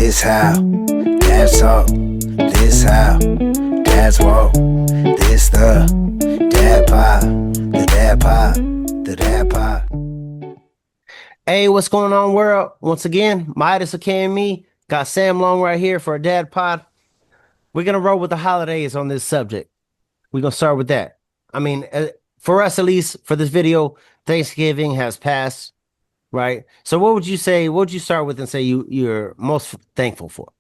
This how dads talk. This how dads walk. This the dad pod. The dad pod. The dad pod. Hey, what's going on, world? Once again, Midas and me got Sam Long right here for a dad pod. We're gonna roll with the holidays on this subject. We're gonna start with that. I mean, for us at least, for this video, Thanksgiving has passed, right? So, what would you say? What would you start with and say you're most thankful for?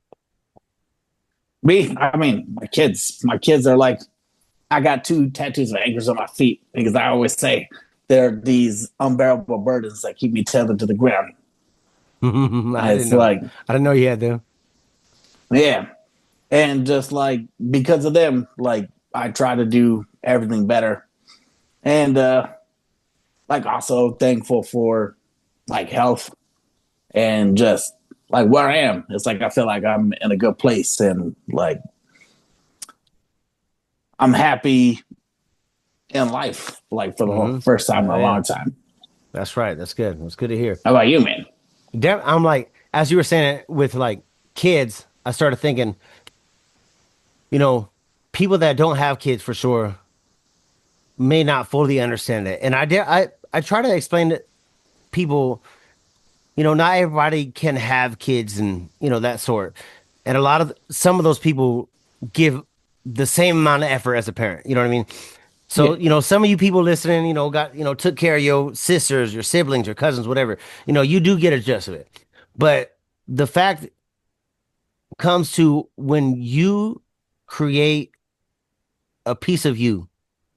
Me, I mean, my kids. My kids are like, I got 2 tattoos of anchors on my feet because I always say they're these unbearable burdens that keep me tethered to the ground. I It's like, didn't know you had them. yeah. And just like because of them, like I try to do everything better. And like also thankful for like health and just like where I am. It's like I feel like I'm in a good place and like I'm happy in life, like for the first time in a long time. That's right. That's good. That's good to hear. How about you, man? I'm like, as you were saying it with like kids, I started thinking, people that don't have kids for sure may not fully understand it. And I try to explain to people, not everybody can have kids and, that sort. And some of those people give the same amount of effort as a parent. You know what I mean? So, some of you people listening, took care of your sisters, your siblings, your cousins, whatever. You do get a gist of it. But the fact comes to when you create a piece of you,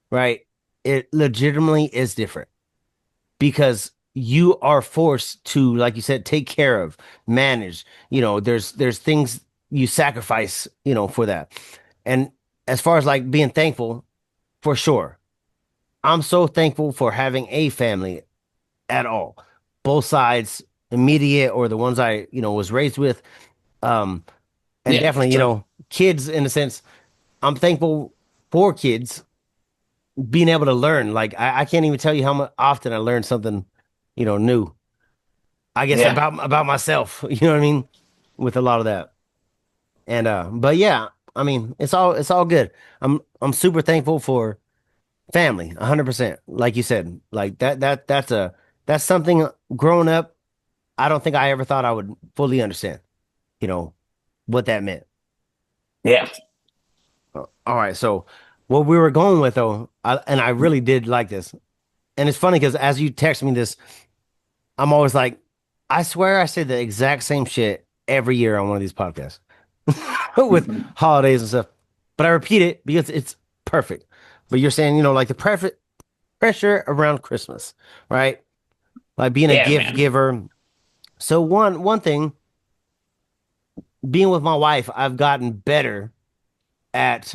right? It legitimately is different because you are forced to, like you said, take care of, manage. There's things you sacrifice, for that. And as far as like being thankful, for sure, I'm so thankful for having a family at all, both sides, immediate or the ones I, was raised with. And definitely, sure. kids in a sense. I'm thankful for kids being able to learn. Like I can't even tell you how often I learned something, new. I guess Yeah. about myself. You know what I mean? With a lot of that. And but yeah, I mean, it's all good. I'm super thankful for family, 100%. Like you said, like that's something growing up. I don't think I ever thought I would fully understand. What that meant. Yeah. All right, so what we were going with though, and I really did like this, and it's funny because as you text me this, I'm always like, I swear I say the exact same shit every year on one of these podcasts with holidays and stuff, but I repeat it because it's perfect. But you're saying, like the pressure around Christmas, right? Like being a Yeah, gift man. giver. So one thing, being with my wife, I've gotten better at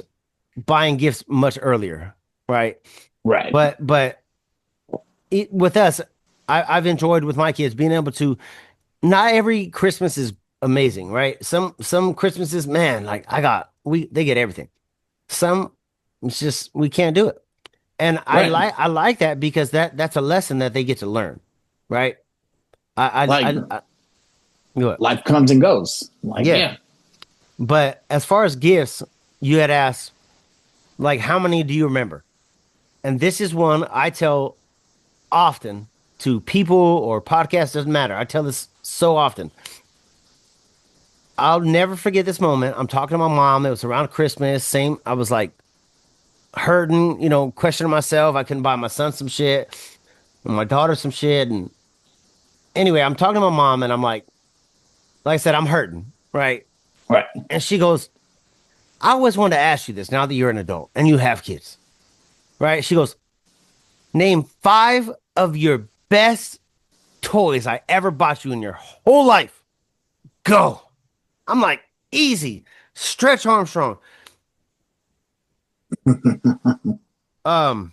buying gifts much earlier, right? Right. But with us, I've enjoyed with my kids being able to. Not every Christmas is amazing, right? Some Christmases, man, like they get everything. Some it's just we can't do it, and Right. I like that because that's a lesson that they get to learn, right? Like I go ahead. life comes and goes. Like, Yeah, yeah. but as far as gifts, you had asked like how many do you remember? And this is one I tell often to people or podcasts, doesn't matter. I tell this so often. I'll never forget this moment. I'm talking to my mom. It was around Christmas. Same. I was like hurting, questioning myself. I couldn't buy my son some shit and my daughter some shit. And anyway, I'm talking to my mom and I'm like I said, I'm hurting. Right. Right. And she goes, I always wanted to ask you this now that you're an adult and you have kids. Right. She goes, name 5 of your best toys I ever bought you in your whole life. Go. I'm like, easy. Stretch Armstrong. Um,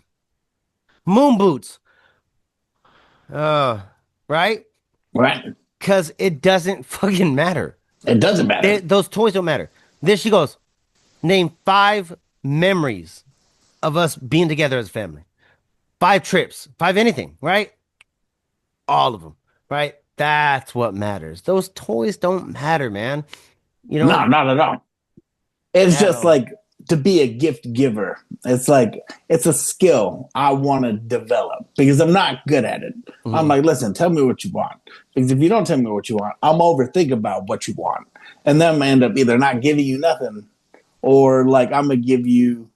moon boots. Uh, right? Right. Because it doesn't fucking matter. It doesn't matter. Those toys don't matter. Then she goes, name 5 memories of us being together as a family. 5 trips, 5 anything, right? All of them, right? That's what matters. Those toys don't matter, man. You No, know, not at all. It's at just all. like to be a gift giver. It's like it's a skill I want to develop because I'm not good at it. I'm Mhm. like, listen, tell me what you want. Because if you don't tell me what you want, I'm overthink about what you want. And then I'm gonna end up either not giving you nothing or like I'm gonna give you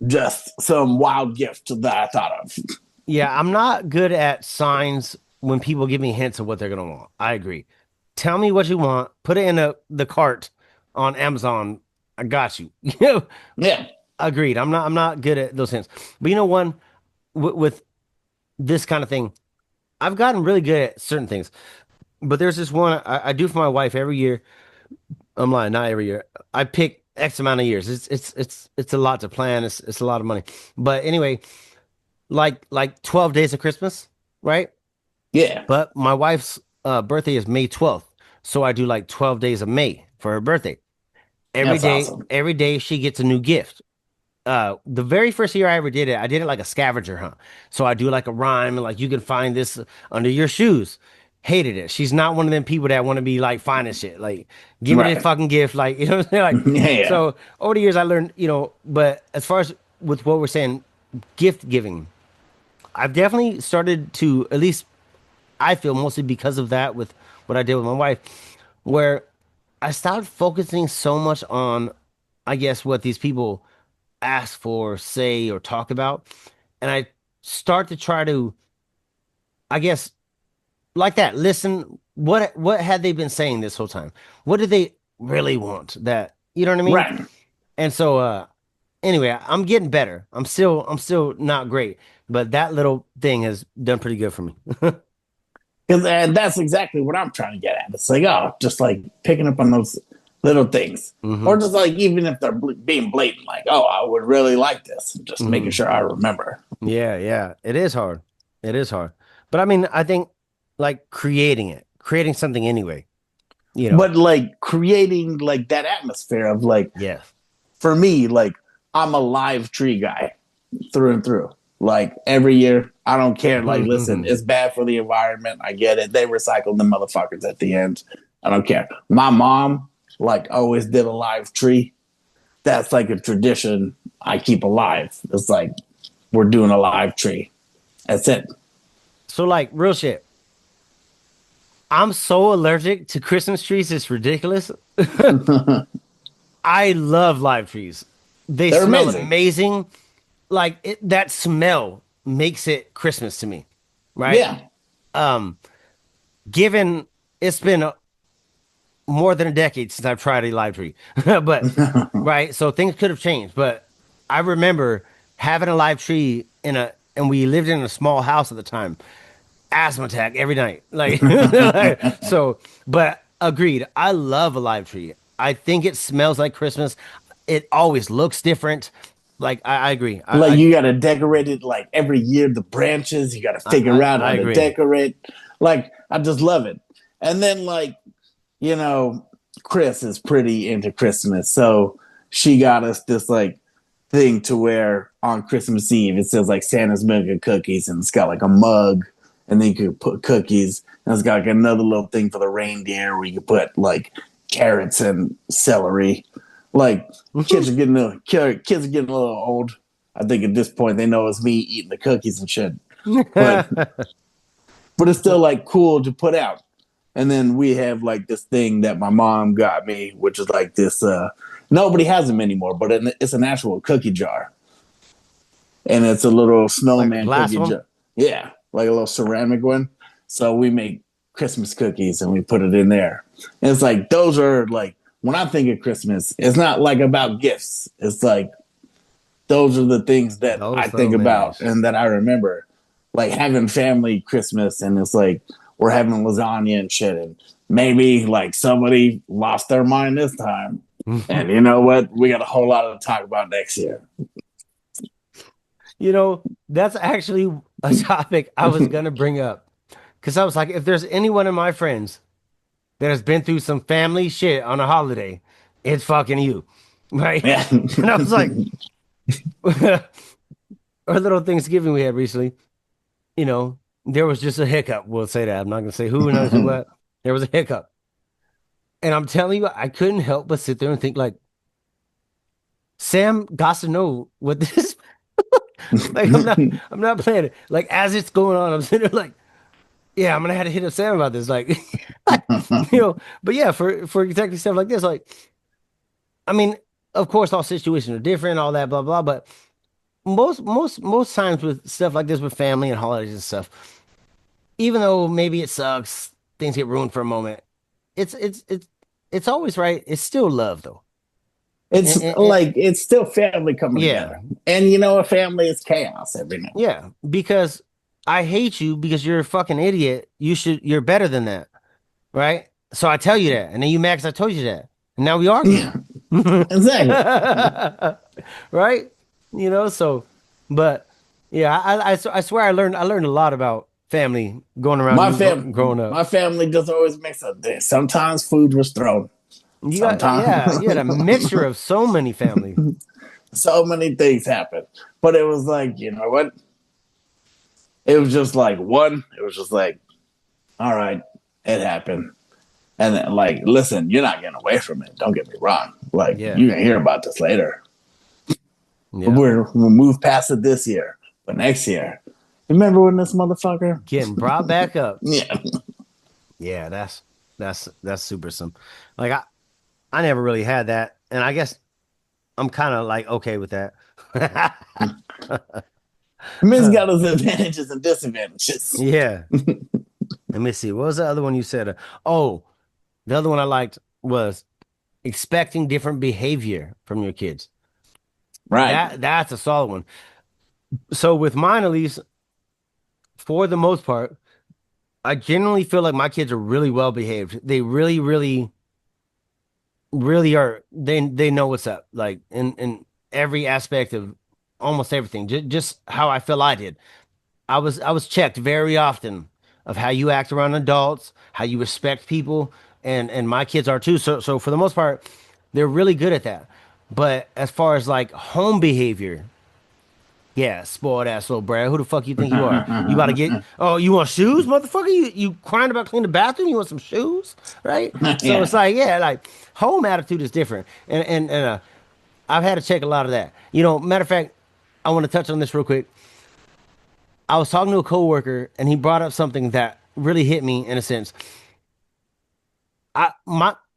just some wild gift that I thought of. Yeah, I'm not good at signs when people give me hints of what they're gonna want. I agree. Tell me what you want. Put it in the cart on Amazon. I got you. You know, Yeah. agreed. I'm not good at those hints. But you know, one with this kind of thing, I've gotten really good at certain things. But there's this one I do for my wife every year. I'm lying, not every year. I pick X amount of years. It's a lot to plan. It's a lot of money. But anyway, like 12 days of Christmas, right? Yeah. But my wife's birthday is May 12th. So I do like 12 days of May for her birthday. That's awesome. Every day she gets a new gift. The very first year I ever did it, I did it like a scavenger hunt. So I do like a rhyme and like you can find this under your shoes. Hated it. She's not one of them people that want to be like finding shit. Like, give me the Right. fucking gift. Like, you know what I'm saying? Like, Yeah. so over the years I learned, but as far as with what we're saying, gift giving, I've definitely started to, at least I feel mostly because of that with what I did with my wife, where I stopped focusing so much on, I guess, what these people ask for, say, or talk about. And I start to try to, I guess, like that, listen, what had they been saying this whole time? What do they really want? That, you know what I mean? Right. And so anyway, I'm getting better. I'm still not great, but that little thing has done pretty good for me. And that's exactly what I'm trying to get at. It's like, oh, just like picking up on those little things. Hmm. Or just like, even if they're being blatant, like, oh, I would really like this. Just making Hmm. sure I remember. Yeah, yeah. It is hard. It is hard. But I mean, I think like creating something anyway, you know. But like creating like that atmosphere of like, Yeah. for me, like, I'm a live tree guy through and through. Like every year, I don't care. Like, listen, it's bad for the environment. I get it. They recycle the motherfuckers at the end. I don't care. My mom, like, always did a live tree. That's like a tradition I keep alive. It's like we're doing a live tree. That's it. So like real shit. I'm so allergic to Christmas trees, it's ridiculous. They're I love live trees. They smell amazing. amazing. Like that smell makes it Christmas to me, right? Yeah. Um, given it's been more than a decade since I've tried a live tree, but right, so things could have changed. But I remember having a live tree and we lived in a small house at the time. Asthma attack every night, like, so. But agreed, I love a live tree. I think it smells like Christmas. It always looks different. Like I agree. Like you got to decorate it like every year. The branches you got to I, figure out I how to agree. decorate. Like I just love it. And then like you know, Chris is pretty into Christmas, so she got us this like thing to wear on Christmas Eve. It says like Santa's milk and cookies, and it's got like a mug, and then you could put cookies, and it's got like another little thing for the reindeer where you could put like carrots and celery. Like kids are getting a little old. I think at this point they know it's me eating the cookies and shit. But it's still like cool to put out. And then we have like this thing that my mom got me, which is like this. Nobody has them anymore, but it's an actual cookie jar, and it's a little Like a snowman glass cookie one. jar. Yeah, like a little ceramic one. So we make Christmas cookies and we put it in there. And it's like those are like when I think of Christmas, it's not like about gifts. It's like those are the things that I Those little think about memories. and that I remember, like having family Christmas, and it's like we're having lasagna and shit, and maybe like somebody lost their mind this time, and you know what? We got a whole lot to talk about next year. That's actually a topic I was gonna bring up because I was like, if there's anyone in my friends that has been through some family shit on a holiday, it's fucking you, right? Yeah, And I was like, our little Thanksgiving we had recently, you know. there was just a hiccup. We'll say that. I'm not gonna say who knows who what. There was a hiccup. And I'm telling you, I couldn't help but sit there and think like, Sam got to know what this like I'm not playing it. Like as it's going on, I'm sitting there like, yeah, I'm gonna have to hit up Sam about this. Like but yeah, for exactly stuff like this, like I mean, of course all situations are different, all that, blah blah, but most times with stuff like this with family and holidays and stuff, even though maybe it sucks, things get ruined for a moment. It's always right. It's still love though. It's like it's still family coming Yeah, together, and you know, a family is chaos every now. yeah. Because I hate you because you're a fucking idiot. You're better than that, right? So I tell you that, and then you mad 'cause I told you that, and now we arguing, Yeah, exactly. right? So, but yeah, I swear I learned a lot about family going around My you fam, growing up. my family does always mix up this. Sometimes food was thrown. You got Sometimes yeah, you had a mixture of so many family. so many things happen, but it was like, you know what? It was just like one. It was just like, all right, it happened. And then, like, listen, you're not getting away from it. Don't get me wrong. Like, Yeah, you're gonna hear about this later. yeah. We'll move past it this year, but next year, remember when this motherfucker? Getting brought back up. Yeah, Yeah, that's super some. Like I never really had that, and I guess I'm kind of like okay with that. Miss got his advantages and disadvantages. Yeah. Let me see. What was the other one you said? Oh, the other one I liked was expecting different behavior from your kids. Right. That's a solid one. So with mine, at least, for the most part, I generally feel like my kids are really well behaved. They really, really, really are. They know what's up. Like in every aspect of almost everything. Just how I feel I did. I was checked very often of how you act around adults, how you respect people, and my kids are too. So for the most part, they're really good at that. But as far as like home behavior, yeah, spoiled ass little Brad. Who the fuck you think you are? You about to get? Oh, you want shoes, motherfucker? You crying about cleaning the bathroom? You want some shoes, right? So it's Yeah. like, yeah, like home attitude is different, and I've had to check a lot of that. Matter of fact, I want to touch on this real quick. I was talking to a coworker and he brought up something that really hit me in a sense.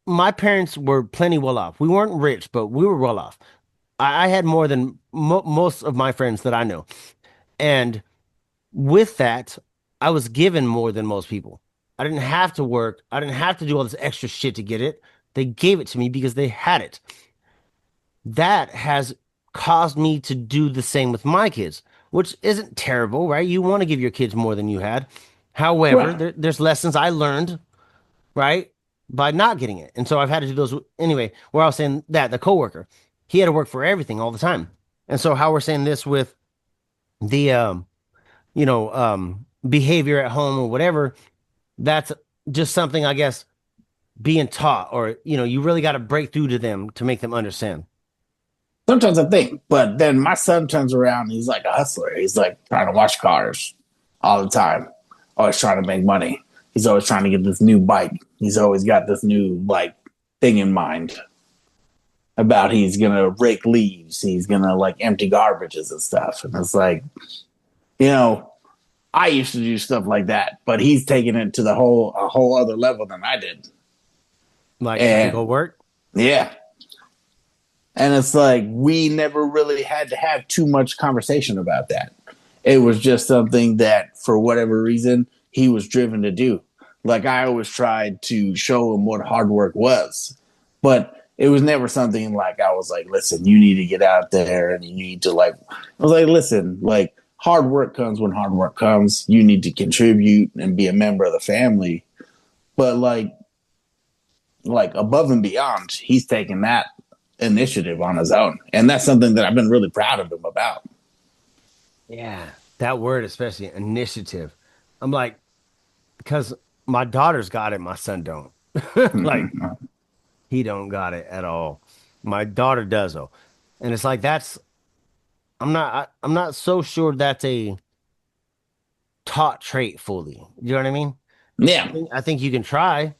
My parents were plenty well off. We weren't rich, but we were well off. I had more than most of my friends that I know. And with that, I was given more than most people. I didn't have to work. I didn't have to do all this extra shit to get it. They gave it to me because they had it. That has caused me to do the same with my kids, which isn't terrible, right? You want to give your kids more than you had. However, Right. there's lessons I learned, right, by not getting it. And so I've had to do those anyway. Where I was saying that the coworker, he had to work for everything all the time. And so how we're saying this with the behavior at home or whatever, that's just something I guess being taught or you really got to break through to them to make them understand. Sometimes I think, but then my son turns around. He's like a hustler. He's like trying to wash cars all the time. Always trying to make money. He's always trying to get this new bike. He's always got this new like thing in mind about he's gonna rake leaves. He's gonna like empty garbages and stuff. And it's like, you know, I used to do stuff like that, but he's taking it to a whole other level than I did. Like to go And work. yeah, and it's like we never really had to have too much conversation about that. It was just something that, for whatever reason, he was driven to do. Like I always tried to show him what hard work was, but it was never something like I was like, "Listen, you need to get out there and you need to like." I was like, "Listen, like hard work comes when hard work comes. You need to contribute and be a member of the family, but like above and beyond, he's taking that initiative on his own, and that's something that I've been really proud of him about." Yeah, that word, especially initiative. I'm like, because my daughter's got it, my son don't. Like, he don't got it at all. My daughter does though, and it's like I'm not so sure that's a taught trait fully. You know what I mean? Yeah. I think you can try,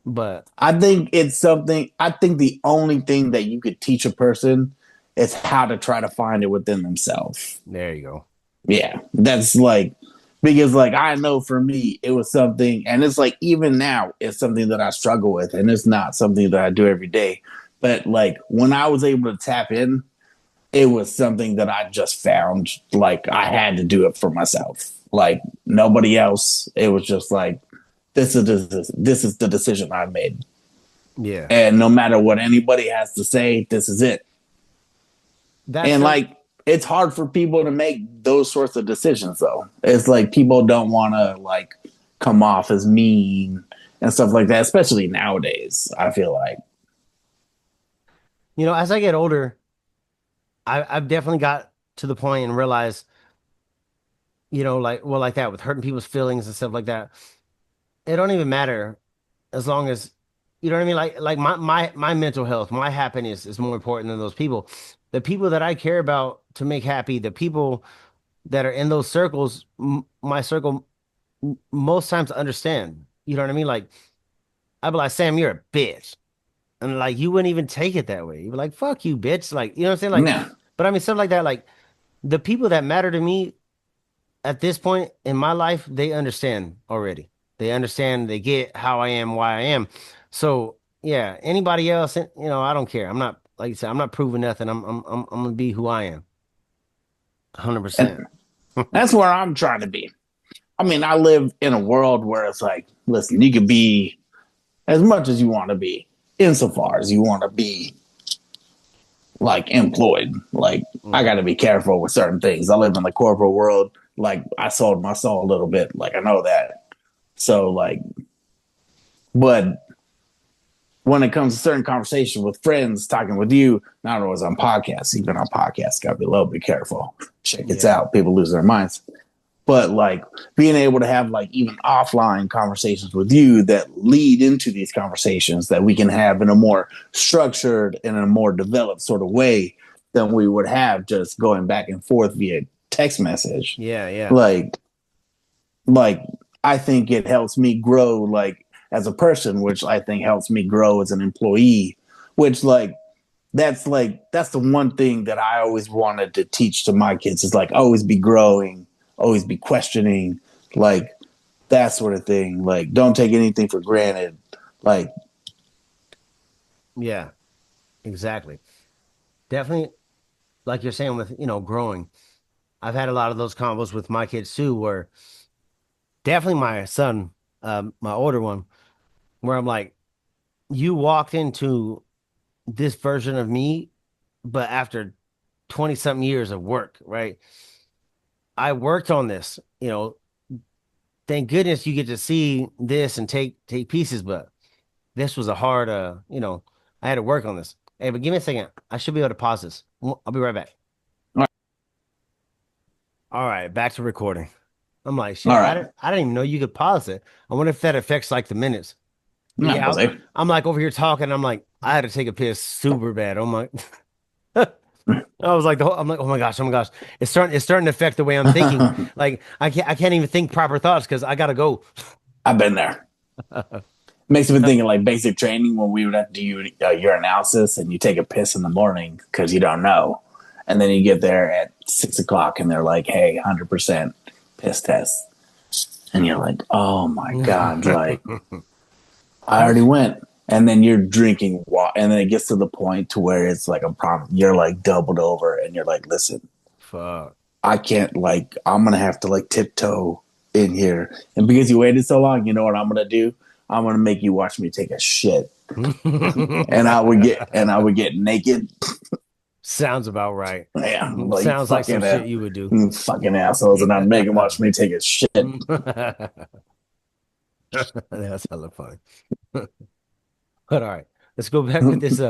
but I think it's something, I think the only thing that you could teach a person is how to try to find it within themselves. there you go. Yeah. That's like, because like I know for me, it was something, and it's like even now, it's something that I struggle with, and it's not something that I do every day. But like when I was able to tap in, it was something that I just found like I had to do it for myself. Like nobody else. It was just like this is the decision I made. Yeah. And no matter what anybody has to say, this is it. That's And some like it's hard for people to make those sorts of decisions though. It's like people don't want to like come off as mean and stuff like that, especially nowadays, I feel like. as I get older, I've definitely got to the point and realized, like well, like that with hurting people's feelings and stuff like that. It don't even matter as long as you know what I mean. Like my mental health, my happiness is more important than those people. The people that I care about to make happy, the people that are in those circles, my circle most times understand. You know what I mean? Like I'd be like, Sam, you're a bitch. And like you wouldn't even take it that way. You'd be like, fuck you, bitch. Like, you know what I'm saying? Like, Yeah. but I mean stuff like that, like the people that matter to me at this point in my life, they understand already. They understand, they get how I am, why I am. So yeah, anybody else, I don't care. I'm not like you said, I'm not proving nothing. I'm gonna be who I am. 100%. And that's where I'm trying to be. I mean, I live in a world where it's like, listen, you can be as much as you want to be, insofar as you want to be like employed. Like, I got Hmm. to be careful with certain things. I live in the corporate world. Like, I sold my soul a little bit. Like, I know that. So, like, but when it comes to certain conversations with friends, talking with you, not always on podcasts, even on podcasts, got to be a little bit careful. Check it Yeah. out. People lose their minds. But like being able to have like even offline conversations with you that lead into these conversations that we can have in a more structured and a more developed sort of way than we would have just going back and forth via text message. Yeah, yeah. Like like I think it helps me grow like as a person, which I think helps me grow as an employee, which that's the one thing that I always wanted to teach to my kids is like always be growing, always be questioning, like that sort of thing. Like don't take anything for granted. Like Yeah, exactly. Definitely like you're saying with, growing. I've had a lot of those combos with my kids too, where definitely my son, my older one, where I'm like, you walked into this version of me, but after 20 something years of work, right? I worked on this, thank goodness you get to see this and take pieces, but this was a hard I had to work on this. Hey, but give me a second. I should be able to pause this. I'll be right back. All right, back to recording. I'm like, shit, all I right, didn't I didn't even know you could pause it. I wonder if that affects like the minutes. But not yeah, Jose. I'm like over here talking. I'm like, I had to take a piss super bad. Oh my I was like I'm like, oh my gosh. It's starting to affect the way I'm thinking. Like I can't even think proper thoughts because I gotta go. I've been there. Makes me think of like basic training when we would have to do your analysis and you take a piss in the morning because you don't know. And then you get there at 6 o'clock and they're like, hey, 100% piss test. And you're like, oh my God, like I already went. And then you're drinking water. And then it gets to the point to where it's like a problem. You're like doubled over and you're like, listen, Fuck. I can't like, I'm going to have to like tiptoe in here. And because you waited so long, you know what I'm going to do? I'm going to make you watch me take a shit. And I would get naked. Sounds about right. Yeah, like Sounds like some shit you would do. fucking assholes. And I'd make them watch me take a shit. That's hella funny. But all right, let's go back with this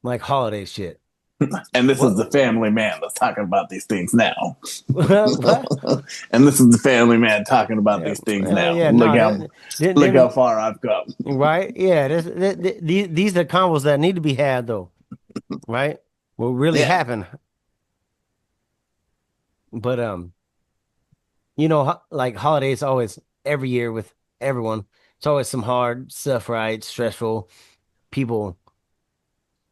like holiday shit. And this is What the family man that's talking about these things now. what? And this is the family man talking about Yeah, these things well, now. yeah, Look no, how look how far I've come. right? Yeah, these are combos that need to be had though, right? What really Yeah. happened. But You know, like holidays always every year with everyone. It's always some hard stuff, right? Stressful. People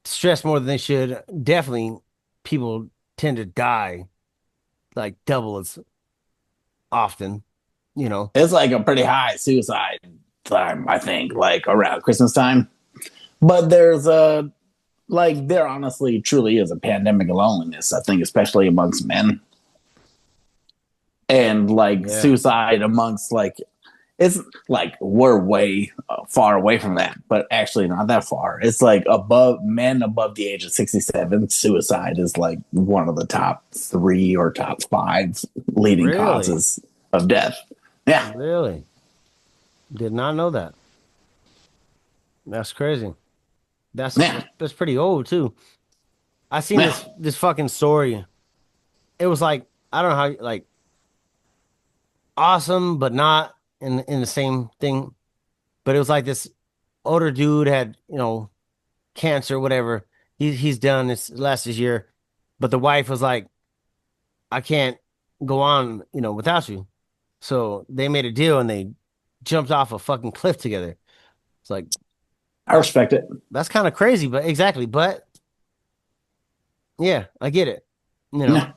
stress more than they should. Definitely, people tend to die like double as often, you know. It's like a pretty high suicide time, I think, like around Christmas time. But there's a like there honestly truly is a pandemic of loneliness, I think, especially amongst men. And like Yeah. suicide amongst like it's like we're way far away from that, but actually not that far. It's like above men above the age of 67, suicide is like one of the top three or top five leading Really? causes of death. Yeah. Really? Did not know that. That's crazy. Yeah. That's pretty old too. I seen Yeah. this fucking story. It was like I don't know how like awesome but not in the same thing. But it was like this older dude had, cancer, whatever. He's done. It's last this year. But the wife was like, I can't go on, without you. So they made a deal and they jumped off a fucking cliff together. It's like I respect it. that's kind of crazy, but exactly. But yeah, I get it. You know, Yeah.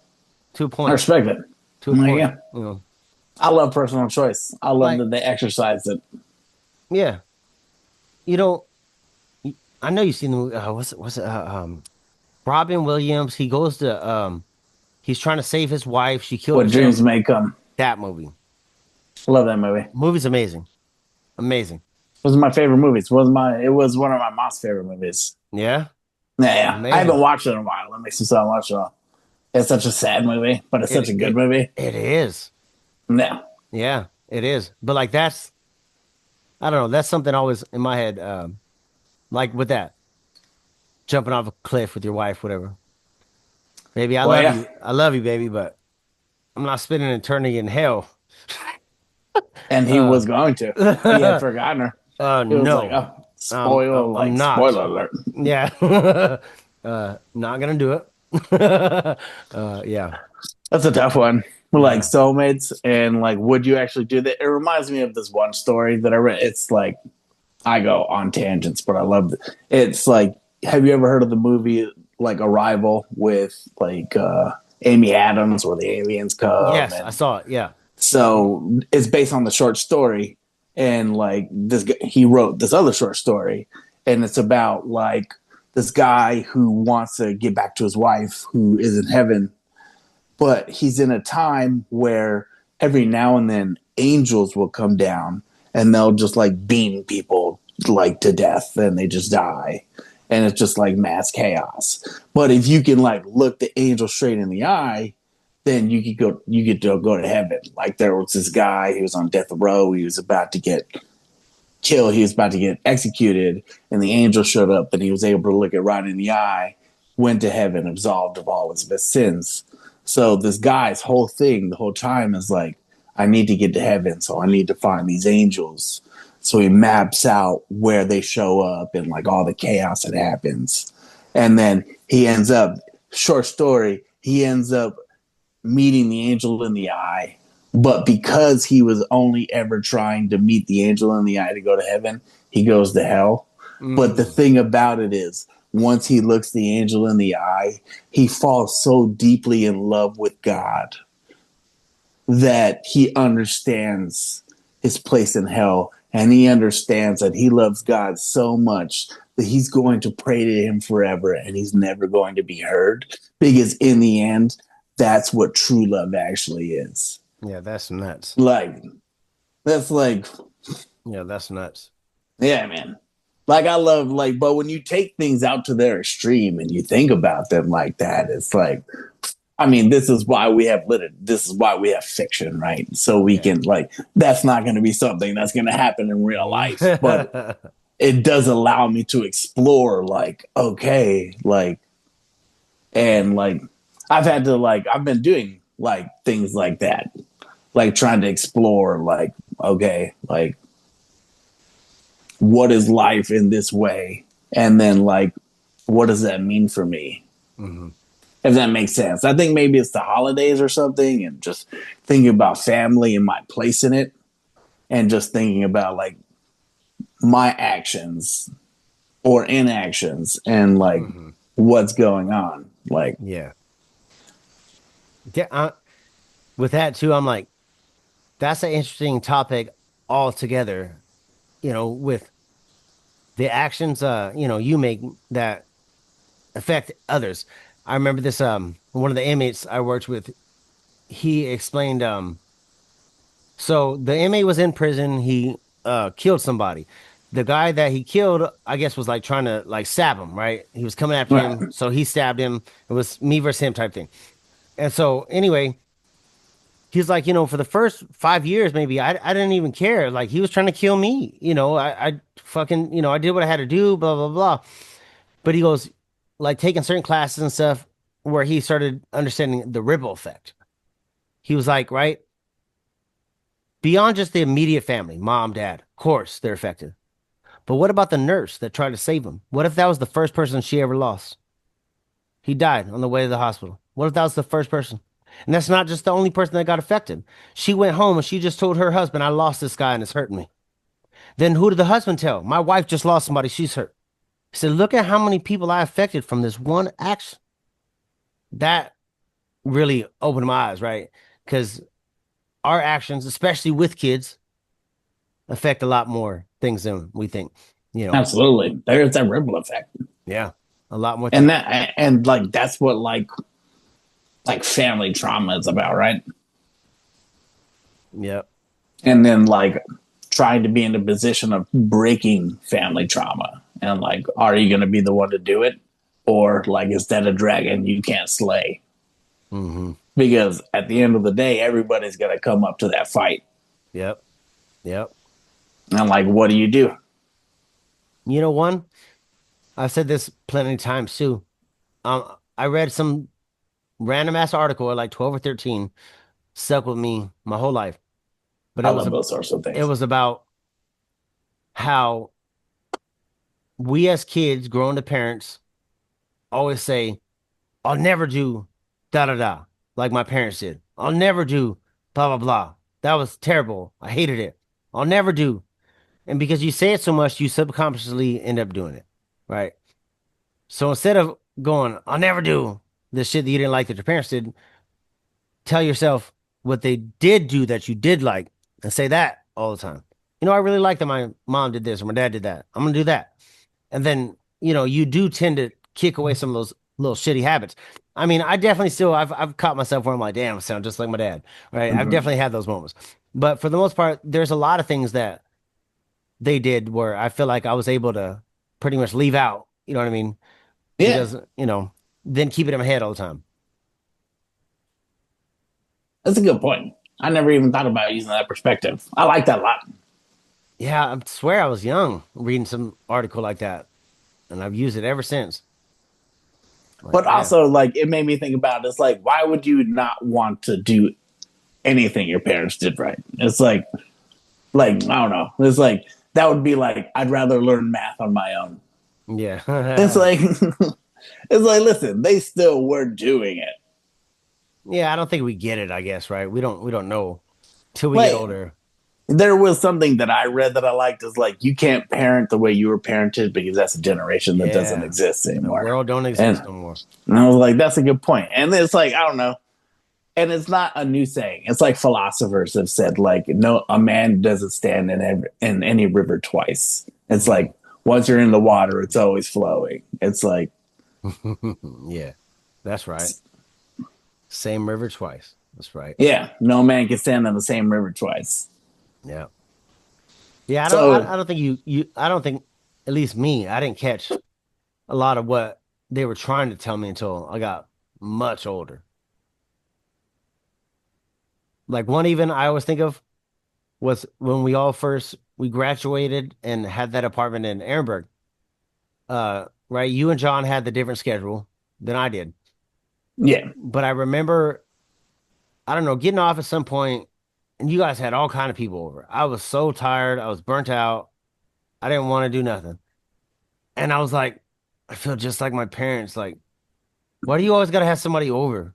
to a I point. respect it. To a Like, point. yeah. I love personal choice. I love Like that they exercise it. yeah, you know, I know you've seen the movie. What's it? Robin Williams. He goes to he's trying to save his wife. She killed What herself. dreams may come. That movie. Love that movie. Movie's amazing. Amazing. It was my favorite movies. It was one of my mom's favorite movies. Yeah. Yeah, yeah. I haven't Amazing. watched it in a while. That makes me so much. It's such a sad movie, but it's such It a good it movie. it is. Yeah. Yeah, it is. But like that's I don't know, that's something always in my head, like with that, jumping off a cliff with your wife, whatever. Baby, I Well, love yeah. you. I love you, baby, but I'm not spending an eternity in hell. And he Uh was going to. He had forgotten her. He was like, no. oh, spoil, I'm like, not. spoiler alert. Yeah. Not gonna do it. Yeah. That's a tough one. Like Yeah. soulmates and like, would you actually do that? It reminds me of this one story that I read. It's like, I go on tangents, but I love it. It's like, have you ever heard of the movie like Arrival with like Amy Adams where the aliens come? Yes, I And saw it. Yeah. so it's based on the short story. And like this, he wrote this other short story, and it's about like this guy who wants to get back to his wife who is in heaven, but he's in a time where every now and then angels will come down and they'll just like beam people like to death and they just die, and it's just like mass chaos. But if you can like look the angel straight in the eye, then you get to go to heaven. Like there was this guy, he was on death row, he was about to get killed, he was about to get executed, and the angel showed up and he was able to look it right in the eye, went to heaven, absolved of all his sins. So this guy's whole thing the whole time is like, I need to get to heaven, so I need to find these angels. So he maps out where they show up and like all the chaos that happens. And then he ends up, short story, he ends up meeting the angel in the eye. But because he was only ever trying to meet the angel in the eye to go to heaven, he goes to hell. But the Mm. thing about it is, once he looks the angel in the eye, he falls so deeply in love with God that he understands his place in hell, and he understands that he loves God so much that he's going to pray to him forever and he's never going to be heard, because in the end that's what true love actually is. Yeah, that's nuts. Like that's like, Yeah, that's nuts. yeah, man. Like I love like, but when you take things out to their extreme and you think about them like that, it's like, I mean, this is why we have this is why we have fiction, right? So we Yeah. can like, that's not going to be something that's going to happen in real life, but it does allow me to explore like, okay, like, and like I've been doing like things like that, like trying to explore like, okay, like what is life in this way, and then like what does that mean for me, Mhm. if that makes sense. I think maybe it's the holidays or something, and just thinking about family and my place in it, and just thinking about like my actions or inactions and like Hmm. what's going on. Like, Yeah. Yeah, with that too, I'm like, that's an interesting topic altogether. With the actions, you make that affect others. I remember this. One of the inmates I worked with, he explained. So the inmate was in prison. He killed somebody. The guy that he killed, I guess, was like trying to like stab him. Right? He was coming after right, him, so he stabbed him. It was me versus him type thing. And so anyway, he's like, for the first 5 years, maybe I didn't even care. Like he was trying to kill me. I fucking, I did what I had to do. Blah blah blah. But he goes, like taking certain classes and stuff, where he started understanding the ripple effect. He was like, right, beyond just the immediate family, mom, dad, of course they're affected. But what about the nurse that tried to save him? What if that was the first person she ever lost? He died on the way to the hospital. What if that was the first person? And that's not just the only person that got affected. She went home and she just told her husband, I lost this guy and it's hurting me. Then who did the husband tell? My wife just lost somebody. She's hurt. He said, look at how many people I affected from this one action. That really opened my eyes, right? Because our actions, especially with kids, affect a lot more things than we think. You know, absolutely. There's that ripple effect, yeah, a lot more things. and like that's what like family trauma is about, right? Yep. And then like trying to be in a position of breaking family trauma, and like, are you going to be the one to do it, or like is that a dragon you can't slay? Hmm. Because at the end of the day, everybody's going to come up to that fight, Yep. Yep. and like, what do you do? One, I've said this plenty of times too. I read some random ass article at like 12 or 13, stuck with me my whole life. But I love those sorts of it things. was about how we as kids growing to parents always say, I'll never do da da da like my parents did. I'll never do blah blah blah. That was terrible. I hated it. I'll never do. And because you say it so much, you subconsciously end up doing it. Right. So instead of going, I'll never do the shit that you didn't like that your parents did, tell yourself what they did do that you did like and say that all the time. I really like that my mom did this or my dad did that. I'm going to do that. And then, you do tend to kick away some of those little shitty habits. I mean, I definitely still, I've caught myself where I'm like, damn, I sound just like my dad. Right. I've Mhm. definitely had those moments. But for the most part, there's a lot of things that they did where I feel like I was able to pretty much leave out. You know what I mean? Yeah, Because, then keep it in my head all the time. that's a good point. I never even thought about using that perspective. I like that a lot. Yeah, I swear I was young reading some article like that, and I've used it ever since. Like, But damn. also, like, it made me think about it's like, why would you not want to do anything your parents did right? It's like I don't know. It's like that would be like I'd rather learn math on my own. It's Yeah. like it's like listen, they still were doing it. Yeah, I don't think we get it, I guess, right? We don't know till we get Like older. there was something that I read that I liked is like you can't parent the way you were parented because that's a generation that doesn't Yeah. exist The anymore. world don't And, exist no more. and I was like, that's a good point. And it's like, I don't know. And it's not a new saying. It's like philosophers have said, like, no, a man doesn't stand in any river twice. It's Mhm. like once you're in the water, it's always flowing. It's like, Yeah. That's right. Same river twice. That's right. yeah, no man can stand in the same river twice. Yeah. Yeah, I don't So I don't think I don't think, at least me, I didn't catch a lot of what they were trying to tell me until I got much older. Like one even I always think of was when we graduated and had that apartment in Ehrenberg. Right, you and John had the different schedule than I did. yeah, But I remember, I don't know, getting off at some point and you guys had all kind of people over. I was so tired, I was burnt out. I didn't want to do nothing. And I was like, I feel just like my parents, like Why do you always gotta have somebody over?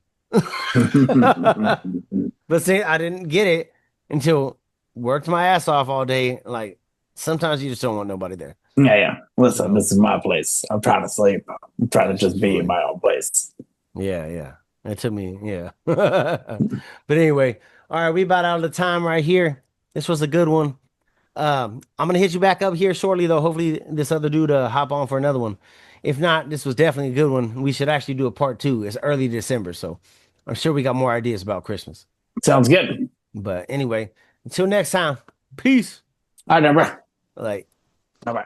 But see, I didn't get it until worked my ass off all day. Like sometimes you just don't want nobody there. Yeah, yeah. Listen, So this is my place. I'm trying to sleep. I'm trying to that's just just be in funny. my own place. Yeah, yeah. It took me, yeah. But anyway, all right, we about out of time right here. This was a good one. I'm gonna hit you back up here shortly though. Hopefully this other dude hop on for another one. If not, this was definitely a good one. We should actually do a part two. It's early December, so I'm sure we got more ideas about Christmas. Sounds good. But anyway, until next time, peace. I never. Like Bye bye.